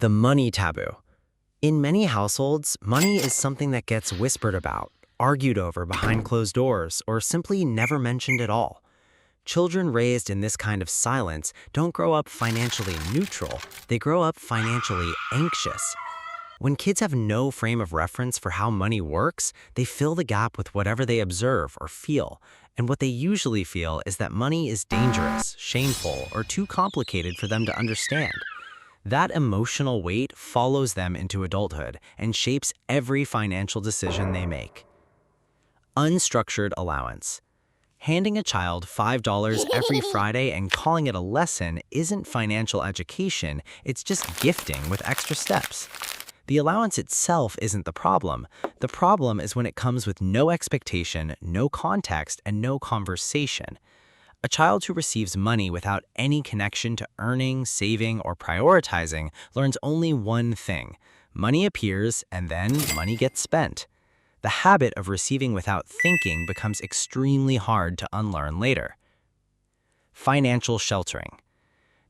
The money taboo. In many households, money is something that gets whispered about, argued over behind closed doors, or simply never mentioned at all. Children raised in this kind of silence don't grow up financially neutral, they grow up financially anxious. When kids have no frame of reference for how money works, they fill the gap with whatever they observe or feel. And what they usually feel is that money is dangerous, shameful, or too complicated for them to understand. That emotional weight follows them into adulthood and shapes every financial decision they make. Unstructured allowance. Handing a child $5 every Friday and calling it a lesson isn't financial education, it's just gifting with extra steps. The allowance itself isn't the problem. The problem is when it comes with no expectation, no context, and no conversation. A child who receives money without any connection to earning, saving, or prioritizing learns only one thing. Money appears, and then money gets spent. The habit of receiving without thinking becomes extremely hard to unlearn later. Financial sheltering.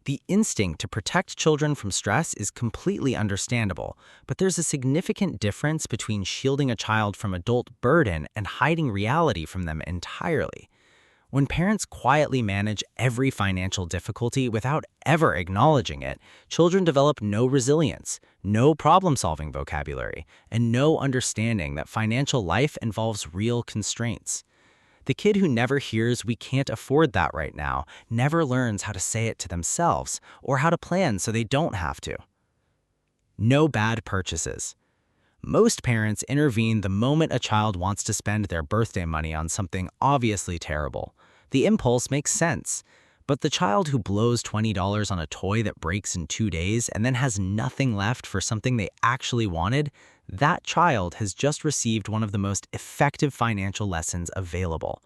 The instinct to protect children from stress is completely understandable, but there's a significant difference between shielding a child from adult burden and hiding reality from them entirely. When parents quietly manage every financial difficulty without ever acknowledging it, children develop no resilience, no problem-solving vocabulary, and no understanding that financial life involves real constraints. The kid who never hears "we can't afford that right now" never learns how to say it to themselves or how to plan so they don't have to. No bad purchases. Most parents intervene the moment a child wants to spend their birthday money on something obviously terrible. The impulse makes sense. But the child who blows $20 on a toy that breaks in 2 days and then has nothing left for something they actually wanted, that child has just received one of the most effective financial lessons available.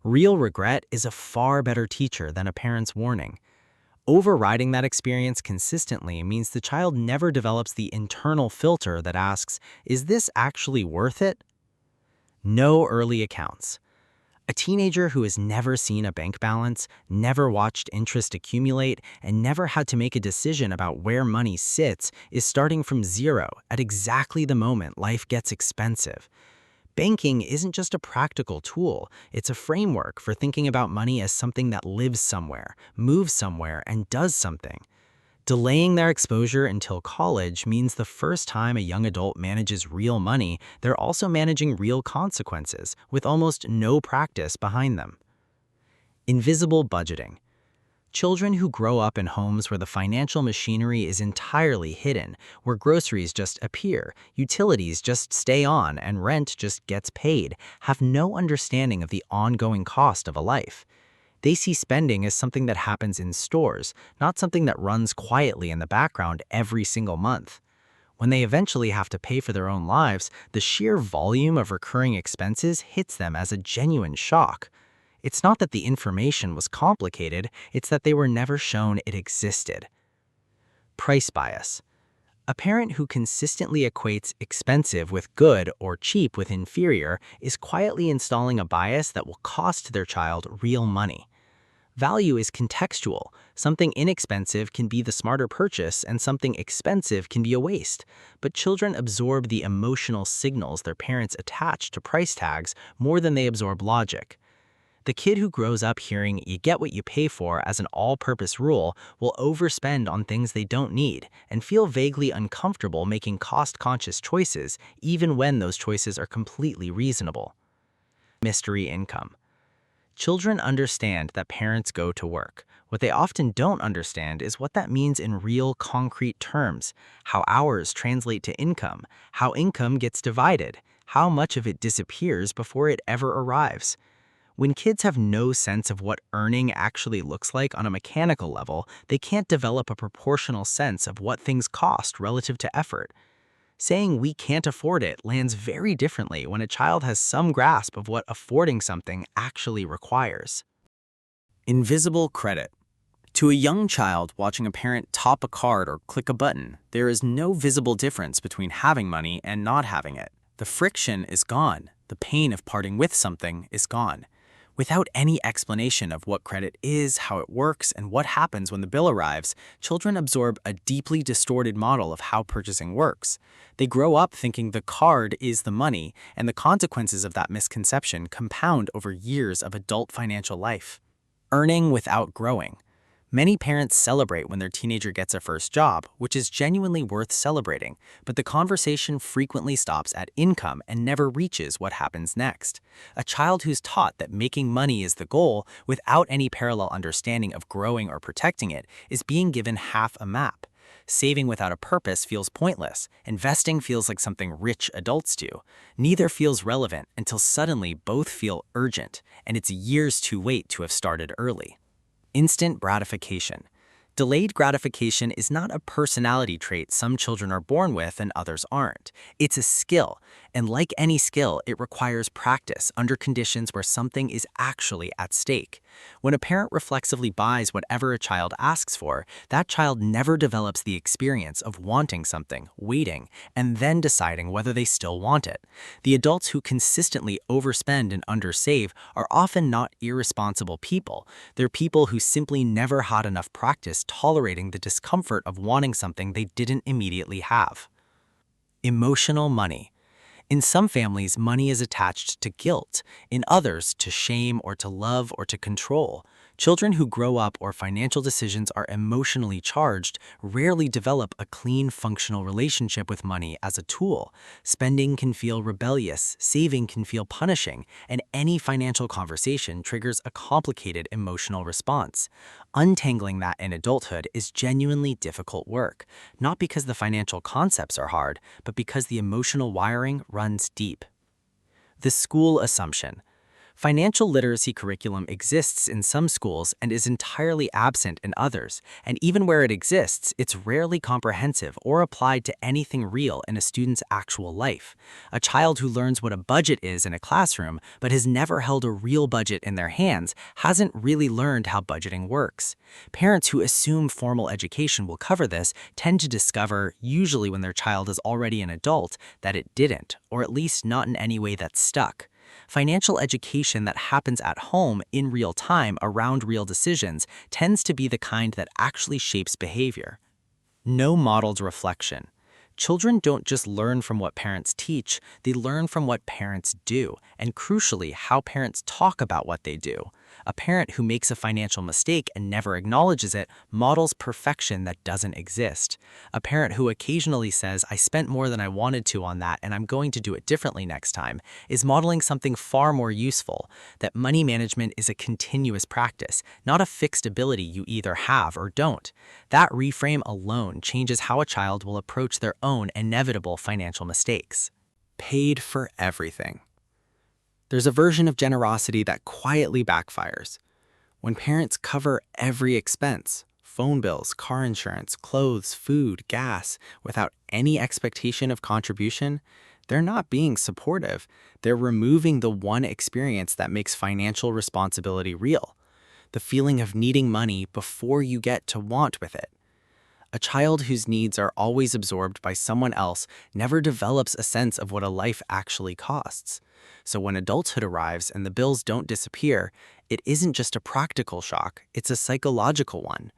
Real regret is a far better teacher than a parent's warning. Overriding that experience consistently means the child never develops the internal filter that asks, "Is this actually worth it?" No early accounts. A teenager who has never seen a bank balance, never watched interest accumulate, and never had to make a decision about where money sits is starting from zero at exactly the moment life gets expensive. Banking isn't just a practical tool, it's a framework for thinking about money as something that lives somewhere, moves somewhere, and does something. Delaying their exposure until college means the first time a young adult manages real money, they're also managing real consequences, with almost no practice behind them. Invisible budgeting. Children who grow up in homes where the financial machinery is entirely hidden, where groceries just appear, utilities just stay on, and rent just gets paid, have no understanding of the ongoing cost of a life. They see spending as something that happens in stores, not something that runs quietly in the background every single month. When they eventually have to pay for their own lives, the sheer volume of recurring expenses hits them as a genuine shock. It's not that the information was complicated, it's that they were never shown it existed. Price bias. A parent who consistently equates expensive with good or cheap with inferior is quietly installing a bias that will cost their child real money. Value is contextual. Something inexpensive can be the smarter purchase, and something expensive can be a waste. But children absorb the emotional signals their parents attach to price tags more than they absorb logic. The kid who grows up hearing "you get what you pay for" as an all-purpose rule will overspend on things they don't need and feel vaguely uncomfortable making cost-conscious choices, even when those choices are completely reasonable. Mystery income. Children understand that parents go to work. What they often don't understand is what that means in real, concrete terms, how hours translate to income, how income gets divided, how much of it disappears before it ever arrives. When kids have no sense of what earning actually looks like on a mechanical level, they can't develop a proportional sense of what things cost relative to effort. Saying "we can't afford it" lands very differently when a child has some grasp of what affording something actually requires. Invisible credit. To a young child watching a parent top a card or click a button, there is no visible difference between having money and not having it. The friction is gone. The pain of parting with something is gone. Without any explanation of what credit is, how it works, and what happens when the bill arrives, children absorb a deeply distorted model of how purchasing works. They grow up thinking the card is the money, and the consequences of that misconception compound over years of adult financial life. Earning without growing. Many parents celebrate when their teenager gets a first job, which is genuinely worth celebrating, but the conversation frequently stops at income and never reaches what happens next. A child who's taught that making money is the goal without any parallel understanding of growing or protecting it is being given half a map. Saving without a purpose feels pointless. Investing feels like something rich adults do. Neither feels relevant until suddenly both feel urgent, and it's years too late to have started early. Instant gratification. Delayed gratification is not a personality trait some children are born with and others aren't. It's a skill, and like any skill, it requires practice under conditions where something is actually at stake. When a parent reflexively buys whatever a child asks for, that child never develops the experience of wanting something, waiting, and then deciding whether they still want it. The adults who consistently overspend and undersave are often not irresponsible people. They're people who simply never had enough practice tolerating the discomfort of wanting something they didn't immediately have. Emotional money. In some families, money is attached to guilt. In others, to shame or to love or to control. Children who grow up or financial decisions are emotionally charged rarely develop a clean, functional relationship with money as a tool. Spending can feel rebellious, saving can feel punishing, and any financial conversation triggers a complicated emotional response. Untangling that in adulthood is genuinely difficult work, not because the financial concepts are hard, but because the emotional wiring runs deep. The school assumption. Financial literacy curriculum exists in some schools and is entirely absent in others, and even where it exists, it's rarely comprehensive or applied to anything real in a student's actual life. A child who learns what a budget is in a classroom but has never held a real budget in their hands hasn't really learned how budgeting works. Parents who assume formal education will cover this tend to discover, usually when their child is already an adult, that it didn't, or at least not in any way that stuck. Financial education that happens at home in real time around real decisions tends to be the kind that actually shapes behavior. No modeled reflection. Children don't just learn from what parents teach, they learn from what parents do, and crucially, how parents talk about what they do. A parent who makes a financial mistake and never acknowledges it models perfection that doesn't exist. A parent who occasionally says, "I spent more than I wanted to on that and I'm going to do it differently next time," is modeling something far more useful, that money management is a continuous practice, not a fixed ability you either have or don't. That reframe alone changes how a child will approach their own inevitable financial mistakes. Paid for everything. There's a version of generosity that quietly backfires. When parents cover every expense, phone bills, car insurance, clothes, food, gas, without any expectation of contribution, they're not being supportive. They're removing the one experience that makes financial responsibility real, the feeling of needing money before you get to want with it. A child whose needs are always absorbed by someone else never develops a sense of what a life actually costs. So when adulthood arrives and the bills don't disappear, it isn't just a practical shock, it's a psychological one.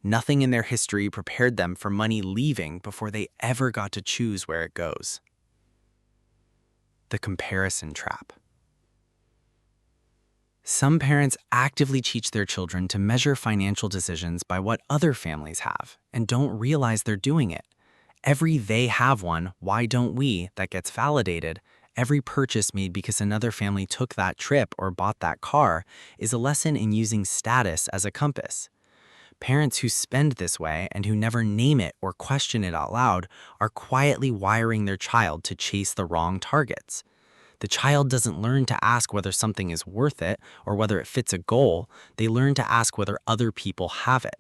Nothing in their history prepared them for money leaving before they ever got to choose where it goes. The comparison trap. Some parents actively teach their children to measure financial decisions by what other families have and don't realize they're doing it. Every "they have one, why don't we?" that gets validated, every purchase made because another family took that trip or bought that car, is a lesson in using status as a compass. Parents who spend this way and who never name it or question it out loud are quietly wiring their child to chase the wrong targets. The child doesn't learn to ask whether something is worth it or whether it fits a goal. They learn to ask whether other people have it.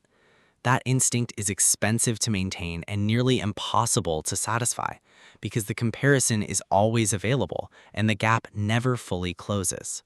That instinct is expensive to maintain and nearly impossible to satisfy because the comparison is always available and the gap never fully closes.